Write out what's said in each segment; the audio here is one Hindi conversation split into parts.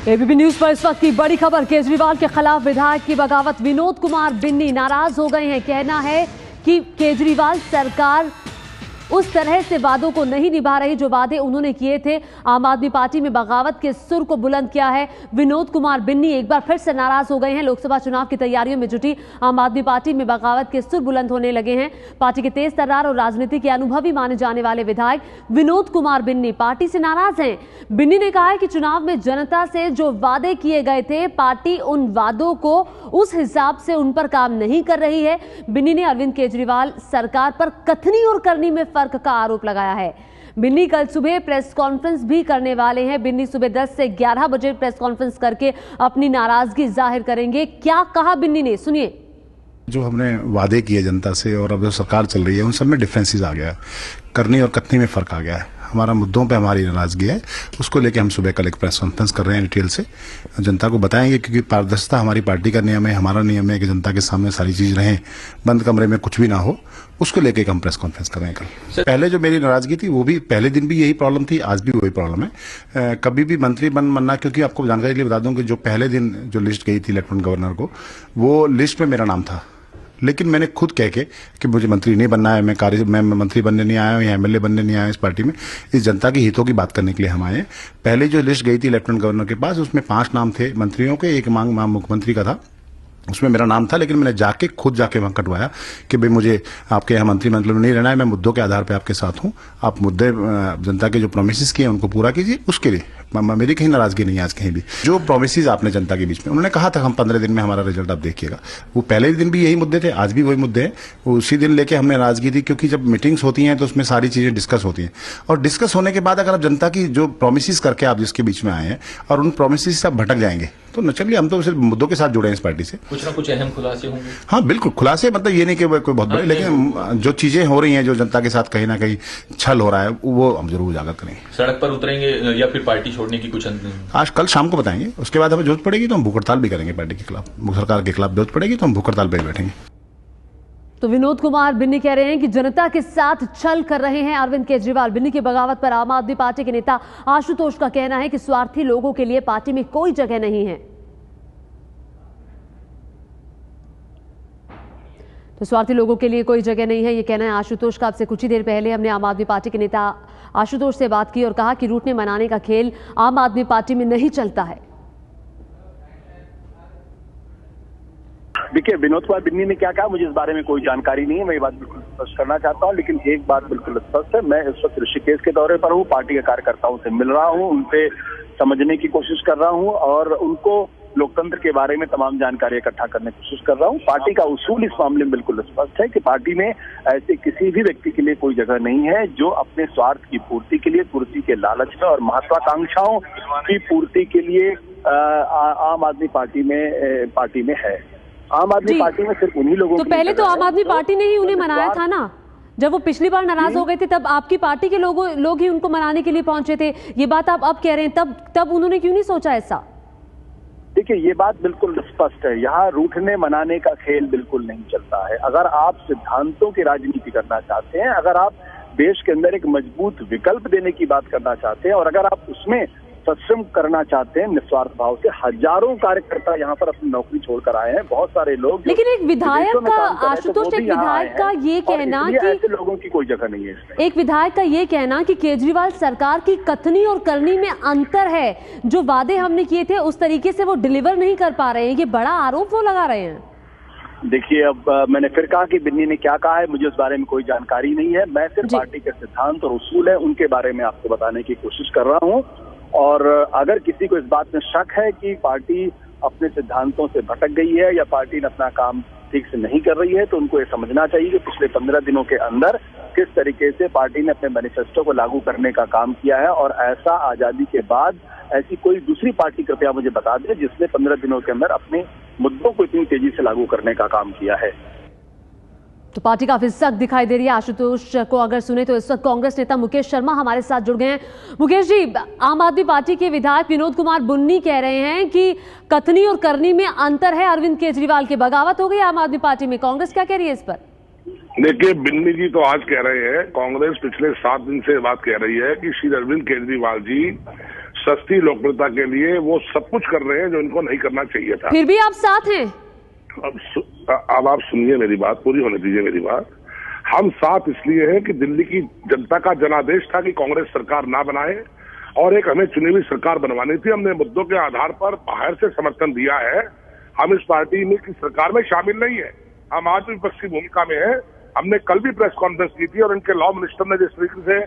एबीपी न्यूज पर इस वक्त की बड़ी खबर, केजरीवाल के खिलाफ विधायक की बगावत। विनोद कुमार बिन्नी नाराज हो गए हैं। कहना है कि केजरीवाल सरकार उस तरह से वादों को नहीं निभा रही जो वादे उन्होंने किए थे। आम आदमी पार्टी में बगावत के सुर को बुलंद किया है। विनोद कुमार बिन्नी एक बार फिर से नाराज हो गए हैं। लोकसभा चुनाव की तैयारियों में जुटी आम आदमी पार्टी में बगावत के सुर बुलंद होने लगे हैं। पार्टी के तेज तर्रार और राजनीति के अनुभवी माने जाने वाले विधायक विनोद कुमार बिन्नी पार्टी से नाराज हैं। बिन्नी ने कहा है कि चुनाव में जनता से जो वादे किए गए थे, पार्टी उन वादों को उस हिसाब से उन पर काम नहीं कर रही है। बिन्नी ने अरविंद केजरीवाल सरकार पर कथनी और करनी में फर्क का आरोप लगाया है। बिन्नी कल सुबह प्रेस कॉन्फ्रेंस भी करने वाले हैं। बिन्नी सुबह 10 से 11 बजे प्रेस कॉन्फ्रेंस करके अपनी नाराजगी जाहिर करेंगे। क्या कहा बिन्नी ने, सुनिए। जो हमने वादे किए जनता से और अब जो सरकार चल रही है उन सब में डिफरेंसेस आ गया है। करनी और कथनी में फर्क आ गया है। हमारा मुद्दों पे हमारी नाराजगी है, उसको लेके हम सुबह कल एक प्रेस कॉन्फ्रेंस कर रहे हैं। डिटेल से जनता को बताएंगे, क्योंकि पारदर्शिता हमारी पार्टी का नियम है, हमारा नियम है कि जनता के सामने सारी चीज रहे, बंद कमरे में कुछ भी ना हो। उसको लेके हम प्रेस कॉन्फ्रेंस कर रहे हैं कल। पहले जो मेरी नाराजगी थी वो भी पहले दिन भी यही प्रॉब्लम थी, आज भी वही प्रॉब्लम है। कभी भी मंत्री बनना, क्योंकि आपको जानकारी के लिए बता दूं कि जो पहले दिन जो लिस्ट गई थी लेफ्टिनेंट गवर्नर को, वो लिस्ट में मेरा नाम था, लेकिन मैंने खुद कह के कि मुझे मंत्री नहीं बनना है, मैं मंत्री बनने नहीं आया हूं या एमएलए बनने नहीं आया हूं इस पार्टी में। इस जनता के हितों की बात करने के लिए हम आए हैं। पहले जो लिस्ट गई थी लेफ्टिनेंट गवर्नर के पास, उसमें 5 नाम थे मंत्रियों के, एक मांग मुख्यमंत्री का था, उसमें मेरा नाम था। लेकिन मैंने खुद जाके वहां कटवाया कि भाई मुझे आपके यहाँ मंत्रिमंडल में नहीं रहना है, मैं मुद्दों के आधार पर आपके साथ हूं। आप मुद्दे जनता के जो प्रोमिस किए उनको पूरा कीजिए। उसके लिए मेरी कहीं नाराजगी नहीं है आज कहीं भी। जो प्रोमिस आपने जनता के बीच में, उन्होंने कहा था हम 15 दिन में हमारा रिजल्ट आप देखिएगा, वो पहले दिन भी यही मुद्दे थे, आज भी वही मुद्दे हैं। उसी दिन लेके हमने नाराजगी थी, क्योंकि जब मीटिंग्स होती हैं तो उसमें सारी चीजें डिस्कस होती हैं, और डिस्कस होने के बाद अगर आप जनता की जो प्रोमिस करके आप जिसके बीच में आए हैं और उन प्रोमिस से आप भटक जाएंगे तो न चलिए। हम तो सिर्फ मुद्दों के साथ जुड़े हैं इस पार्टी से। कुछ ना कुछ अहम खुलासे होंगे। हाँ बिल्कुल, खुलासे मतलब ये नहीं कि कोई बहुत बड़े, लेकिन जो चीजें हो रही हैं, जो जनता के साथ कहीं ना कहीं छल हो रहा है, वो हम जरूर उजागर करेंगे। सड़क पर उतरेंगे या फिर पार्टी छोड़ने की कुछ आज कल शाम को बताएंगे। उसके बाद हमें जरूरत पड़ेगी तो हम भूख हड़ताल भी करेंगे पार्टी के खिलाफ, सरकार के खिलाफ जरूरत पड़ेगी तो हम भूख हड़ताल पर बैठेंगे। तो विनोद कुमार बिन्नी कह रहे हैं कि जनता के साथ छल कर रहे हैं अरविंद केजरीवाल। बिन्नी की बगावत पर आम आदमी पार्टी के नेता आशुतोष का कहना है कि स्वार्थी लोगों के लिए पार्टी में कोई जगह नहीं है। तो स्वार्थी लोगों के लिए कोई जगह नहीं है, ये कहना है आशुतोष का। आपसे कुछ ही देर पहले हमने आम आदमी पार्टी के नेता आशुतोष से बात की और कहा कि रूठने मनाने का खेल आम आदमी पार्टी में नहीं चलता है। देखिए, विनोद कुमार बिन्नी ने क्या कहा मुझे इस बारे में कोई जानकारी नहीं है, मैं ये बात बिल्कुल स्पष्ट करना चाहता हूं। लेकिन एक बात बिल्कुल स्पष्ट है, मैं इस वक्त ऋषिकेश के दौरे पर हूं, पार्टी के कार्यकर्ताओं से मिल रहा हूं, उनसे समझने की कोशिश कर रहा हूं और उनको लोकतंत्र के बारे में तमाम जानकारी इकट्ठा करने की कोशिश कर रहा हूं। पार्टी का उसूल इस मामले में बिल्कुल स्पष्ट है कि पार्टी में ऐसे किसी भी व्यक्ति के लिए कोई जगह नहीं है जो अपने स्वार्थ की पूर्ति के लिए, कुर्सी के लालच में और महत्वाकांक्षाओं की पूर्ति के लिए आम आदमी पार्टी में है। आम आदमी पार्टी में सिर्फ उन्हीं लोगों तो पहले तो आम आदमी पार्टी ने ही उन्हें मनाया था ना, जब वो पिछली बार नाराज हो गए थे तब आपकी पार्टी के लोग ही उनको मनाने के लिए पहुंचे थे। ये बात आप अब कह रहे हैं, तब उन्होंने क्यों नहीं सोचा ऐसा? देखिए, ये बात बिल्कुल स्पष्ट है, यहाँ रूठने मनाने का खेल बिल्कुल नहीं चलता है। अगर आप सिद्धांतों की राजनीति करना चाहते हैं, अगर आप देश के अंदर एक मजबूत विकल्प देने की बात करना चाहते हैं और अगर आप उसमें सक्षम करना चाहते हैं निस्वार्थ भाव से, हजारों कार्यकर्ता यहाँ पर अपनी नौकरी छोड़कर आए हैं, बहुत सारे लोग। लेकिन एक विधायक का, आशुतोष, एक विधायक का ये कहना कि ऐसे लोगों की कोई जगह नहीं है इसमें। एक विधायक का ये कहना कि केजरीवाल सरकार की कथनी और करनी में अंतर है, जो वादे हमने किए थे उस तरीके से वो डिलीवर नहीं कर पा रहे हैं, ये बड़ा आरोप वो लगा रहे हैं। देखिए, अब मैंने फिर कहा कि बिन्नी ने क्या कहा है मुझे उस बारे में कोई जानकारी नहीं है। मैं सिर्फ पार्टी के सिद्धांत और उसूल है उनके बारे में आपको बताने की कोशिश कर रहा हूँ। और अगर किसी को इस बात में शक है कि पार्टी अपने सिद्धांतों से भटक गई है या पार्टी ने अपना काम ठीक से नहीं कर रही है, तो उनको ये समझना चाहिए कि पिछले 15 दिनों के अंदर किस तरीके से पार्टी ने अपने मैनिफेस्टो को लागू करने का काम किया है। और ऐसा आजादी के बाद ऐसी कोई दूसरी पार्टी कृपया मुझे बता दे जिसने 15 दिनों के अंदर अपने मुद्दों को इतनी तेजी से लागू करने का काम किया है। तो पार्टी काफी सख्त दिखाई दे रही है। आशुतोष को अगर सुने तो इस वक्त कांग्रेस नेता मुकेश शर्मा हमारे साथ जुड़ गए हैं। मुकेश जी, आम आदमी पार्टी के विधायक विनोद कुमार बिन्नी कह रहे हैं कि कथनी और करनी में अंतर है। अरविंद केजरीवाल की बगावत हो गई आम आदमी पार्टी में, कांग्रेस क्या कह रही है इस पर? देखिए, बिन्नी जी तो आज कह रहे हैं, कांग्रेस पिछले 7 दिन से बात कह रही है कि श्री अरविंद केजरीवाल जी सस्ती लोकप्रियता के लिए वो सब कुछ कर रहे हैं जो इनको नहीं करना चाहिए था। फिर भी आप साथ हैं? अब आप सुनिए मेरी बात, पूरी होने दीजिए मेरी बात। हम साथ इसलिए हैं कि दिल्ली की जनता का जनादेश था कि कांग्रेस सरकार ना बनाए और एक हमें चुनी हुई सरकार बनवानी थी। हमने मुद्दों के आधार पर बाहर से समर्थन दिया है। हम इस पार्टी में की सरकार में शामिल नहीं है, हम आज भी विपक्षी भूमिका में है। हमने कल भी प्रेस कॉन्फ्रेंस की थी और इनके लॉ मिनिस्टर ने जिस तरीके से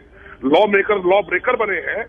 लॉ मेकर लॉ ब्रेकर बने हैं,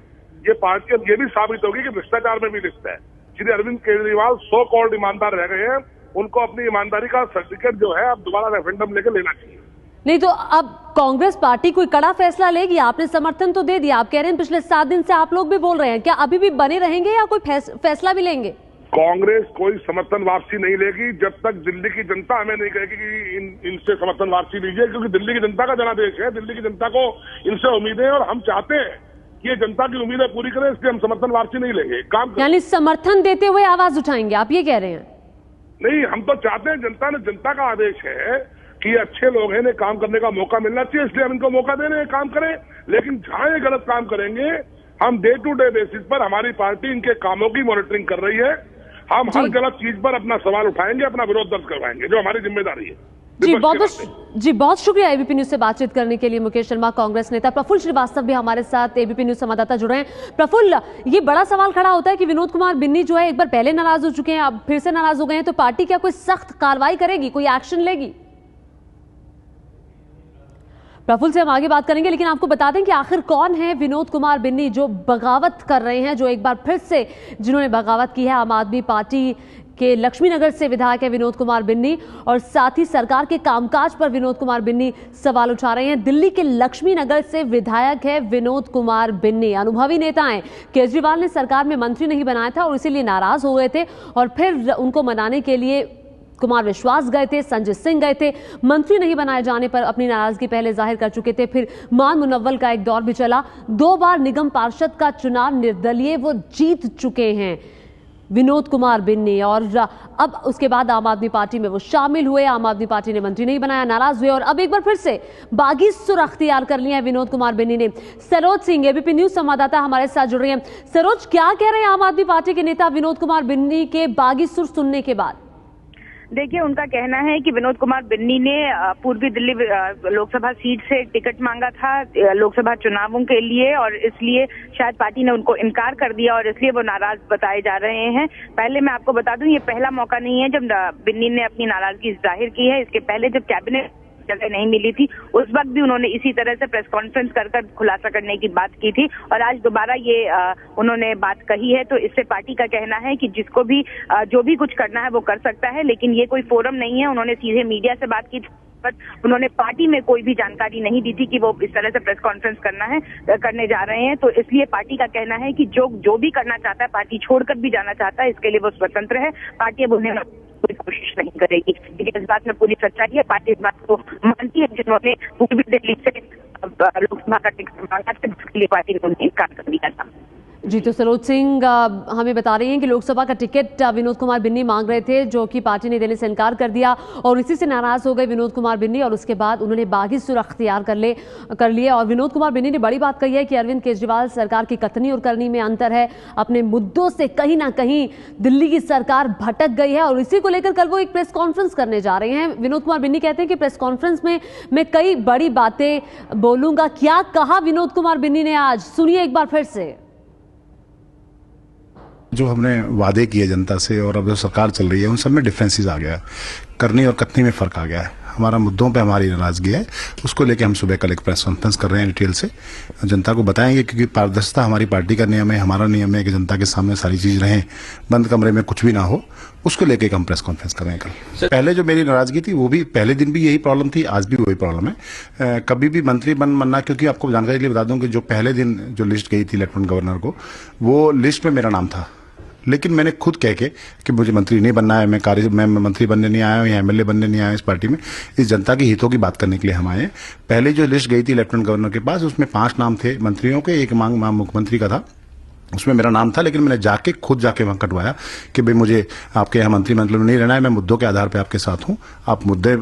ये पार्टी अब ये भी साबित होगी कि भ्रष्टाचार में भी लिप्त है। श्री अरविंद केजरीवाल सो कॉल्ड ईमानदार रह गए हैं, उनको अपनी ईमानदारी का सर्टिफिकेट जो है अब दोबारा रेफरेंडम लेकर लेना चाहिए। नहीं तो अब कांग्रेस पार्टी कोई कड़ा फैसला लेगी? आपने समर्थन तो दे दिया, आप कह रहे हैं पिछले 7 दिन से आप लोग भी बोल रहे हैं, क्या अभी भी बने रहेंगे या कोई फैसला भी लेंगे? कांग्रेस कोई समर्थन वापसी नहीं लेगी जब तक दिल्ली की जनता हमें नहीं कहेगी कि इनसे समर्थन वापसी लीजिए, क्योंकि दिल्ली की जनता का जनादेश है। दिल्ली की जनता को इनसे उम्मीदें और हम चाहते हैं कि ये जनता की उम्मीदें पूरी करें, इसलिए हम समर्थन वापसी नहीं लेंगे। काम यानी समर्थन देते हुए आवाज उठाएंगे, आप ये कह रहे हैं? नहीं, हम तो चाहते हैं, जनता का आदेश है कि ये अच्छे लोग हैं, इन्हें काम करने का मौका मिलना चाहिए, इसलिए हम इनको मौका दे रहे हैं काम करें। लेकिन जहां ये गलत काम करेंगे, हम डे टू डे बेसिस पर हमारी पार्टी इनके कामों की मॉनिटरिंग कर रही है। हम हर गलत चीज पर अपना सवाल उठाएंगे, अपना विरोध दर्ज करवाएंगे, जो हमारी जिम्मेदारी है। बहुत शुक्रिया एबीपी न्यूज से बातचीत करने के लिए मुकेश शर्मा। कांग्रेस नेता प्रफुल्ल श्रीवास्तव भी हमारे साथ एबीपी न्यूज संवाददाता जुड़ रहे हैं। प्रफुल्ल, ये बड़ा सवाल खड़ा होता है कि विनोद कुमार बिन्नी जो है एक बार पहले नाराज हो चुके हैं, अब फिर से नाराज हो गए हैं, तो पार्टी क्या कोई सख्त कार्रवाई करेगी, कोई एक्शन लेगी? प्रफुल्ल से हम आगे बात करेंगे, लेकिन आपको बता दें कि आखिर कौन है विनोद कुमार बिन्नी जो बगावत कर रहे हैं, जो एक बार फिर से जिन्होंने बगावत की है। आम आदमी पार्टी के लक्ष्मीनगर से विधायक है विनोद कुमार बिन्नी और साथ ही सरकार के कामकाज पर विनोद कुमार बिन्नी सवाल उठा रहे हैं। दिल्ली के लक्ष्मीनगर से विधायक है विनोद कुमार बिन्नी, अनुभवी नेता हैं। केजरीवाल ने सरकार में मंत्री नहीं बनाया था और इसीलिए नाराज हो गए थे और फिर उनको मनाने के लिए कुमार विश्वास गए थे, संजय सिंह गए थे। मंत्री नहीं बनाए जाने पर अपनी नाराजगी पहले जाहिर कर चुके थे। फिर मान मुनव्वल का एक दौर भी चला। 2 बार निगम पार्षद का चुनाव निर्दलीय वो जीत चुके हैं विनोद कुमार बिन्नी, और अब उसके बाद आम आदमी पार्टी में वो शामिल हुए। आम आदमी पार्टी ने मंत्री नहीं बनाया, नाराज हुए और अब एक बार फिर से बागी सुर अख्तियार कर लिया है विनोद कुमार बिन्नी ने। सरोज सिंह एबीपी न्यूज संवाददाता हमारे साथ जुड़ रही हैं। सरोज, क्या कह रहे हैं आम आदमी पार्टी के नेता विनोद कुमार बिन्नी के बागी सुर सुनने के बाद? देखिए, उनका कहना है कि विनोद कुमार बिन्नी ने पूर्वी दिल्ली लोकसभा सीट से टिकट मांगा था लोकसभा चुनावों के लिए और इसलिए शायद पार्टी ने उनको इनकार कर दिया और इसलिए वो नाराज बताए जा रहे हैं। पहले मैं आपको बता दूं, ये पहला मौका नहीं है जब बिन्नी ने अपनी नाराजगी जाहिर की है। इसके पहले जब कैबिनेट जगह नहीं मिली थी उस वक्त भी उन्होंने इसी तरह से प्रेस कॉन्फ्रेंस कर खुलासा करने की बात की थी और आज दोबारा ये उन्होंने बात कही है। तो इससे पार्टी का कहना है कि जिसको भी जो भी कुछ करना है वो कर सकता है, लेकिन ये कोई फोरम नहीं है। उन्होंने सीधे मीडिया से बात की थी, पर उन्होंने पार्टी में कोई भी जानकारी नहीं दी थी कि वो इस तरह से प्रेस कॉन्फ्रेंस करने जा रहे हैं। तो इसलिए पार्टी का कहना है कि जो भी करना चाहता है, पार्टी छोड़कर भी जाना चाहता है, इसके लिए वो स्वतंत्र है। पार्टी अब उन्हें कोई कोशिश नहीं करेगी, लेकिन इस बात में पूरी सच्चाई है। पार्टी इस बात को मानती है जिन्होंने पूर्वी दिल्ली से लोकसभा का टिकट मांगा था, जिसके लिए पार्टी ने उन्हें इनकार कर दिया था। जी, तो सरोज सिंह हमें बता रही हैं कि लोकसभा का टिकट विनोद कुमार बिन्नी मांग रहे थे, जो कि पार्टी ने देने से इनकार कर दिया और इसी से नाराज हो गए विनोद कुमार बिन्नी और उसके बाद उन्होंने बागी सुर अख्तियार कर लिए। और विनोद कुमार बिन्नी ने बड़ी बात कही है कि अरविंद केजरीवाल सरकार की कथनी और करनी में अंतर है। अपने मुद्दों से कहीं ना कहीं दिल्ली की सरकार भटक गई है और इसी को लेकर कल वो एक प्रेस कॉन्फ्रेंस करने जा रहे हैं। विनोद कुमार बिन्नी कहते हैं कि प्रेस कॉन्फ्रेंस में मैं कई बड़ी बातें बोलूंगा। क्या कहा विनोद कुमार बिन्नी ने आज, सुनिए एक बार फिर से। जो हमने वादे किए जनता से और अब जो सरकार चल रही है उन सब में डिफरेंसेस आ गया है, करनी और कथनी में फर्क आ गया है। हमारा मुद्दों पे हमारी नाराजगी है, उसको लेके हम सुबह कल एक प्रेस कॉन्फ्रेंस कर रहे हैं, डिटेल से जनता को बताएंगे, क्योंकि पारदर्शिता हमारी पार्टी का नियम है, हमारा नियम है कि जनता के सामने सारी चीज रहे, बंद कमरे में कुछ भी ना हो। उसको लेके हम प्रेस कॉन्फ्रेंस कर रहे हैं कल। पहले जो मेरी नाराजगी थी वो भी पहले दिन भी यही प्रॉब्लम थी, आज भी वही प्रॉब्लम है। कभी भी मंत्री बनना, क्योंकि आपको जानकारी के लिए बता दूं कि जो पहले दिन जो लिस्ट गई थी लेफ्टिनेंट गवर्नर को, वो लिस्ट में मेरा नाम था, लेकिन मैंने खुद कह के कि मुझे मंत्री नहीं बनना है, मैं मंत्री बनने नहीं आया हूं या एमएलए बनने नहीं आया हूं इस पार्टी में। इस जनता के हितों की बात करने के लिए हम आए। पहले जो लिस्ट गई थी लेफ्टिनेंट गवर्नर के पास, उसमें 5 नाम थे मंत्रियों के, एक मांग मुख्यमंत्री का था उसमें मेरा नाम था, लेकिन मैंने खुद जाके वहां कटवाया कि भाई मुझे आपके यहाँ मंत्रिमंडल में नहीं रहना है, मैं मुद्दों के आधार पर आपके साथ हूँ। आप मुद्दे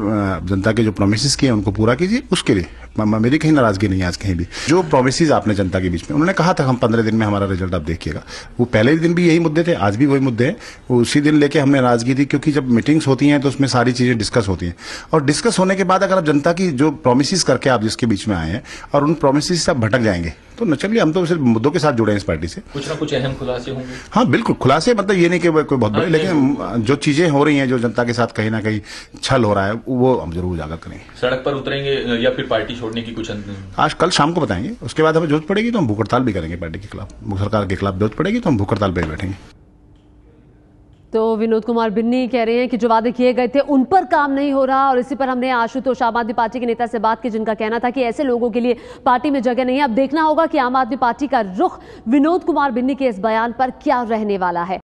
जनता के जो प्रोमिस किए उनको पूरा कीजिए, उसके लिए मेरी कहीं नाराजगी नहीं है आज कहीं भी। जो प्रोमिस आपने जनता के बीच में, उन्होंने कहा था हम 15 दिन में हमारा रिजल्ट आप देखिएगा, वो पहले दिन भी यही मुद्दे थे, आज भी वही मुद्दे हैं। वो उसी दिन लेके हमने नाराजगी थी, क्योंकि जब मीटिंग्स होती हैं तो उसमें सारी चीजें डिस्कस होती हैं, और डिस्कस होने के बाद अगर आप जनता की जो प्रोमिस करके आप जिसके बीच में आए हैं और उन प्रोमिस से आप भटक जाएंगे, तो न चलिए, हम तो सिर्फ मुद्दों के साथ जुड़े हैं इस पार्टी से। कुछ ना कुछ अहम खुलासे होंगे। हाँ बिल्कुल, खुलासे मतलब ये नहीं कि कोई बहुत बड़े, लेकिन जो चीजें हो रही हैं, जो जनता के साथ कहीं ना कहीं छल हो रहा है, वो हम जरूर उजागर करेंगे। सड़क पर उतरेंगे या फिर पार्टी छोड़ने की कुछ आज कल शाम को बताएंगे। उसके बाद हमें जरूरत पड़ेगी तो हम भूख हड़ताल भी करेंगे पार्टी के खिलाफ, सरकार के खिलाफ जरूरत पड़ेगी तो हम भूख हड़ताल पे बैठेंगे। तो विनोद कुमार बिन्नी कह रहे हैं कि जो वादे किए गए थे उन पर काम नहीं हो रहा, और इसी पर हमने आशुतोष आम आदमी पार्टी के नेता से बात की, जिनका कहना था कि ऐसे लोगों के लिए पार्टी में जगह नहीं है। अब देखना होगा कि आम आदमी पार्टी का रुख विनोद कुमार बिन्नी के इस बयान पर क्या रहने वाला है।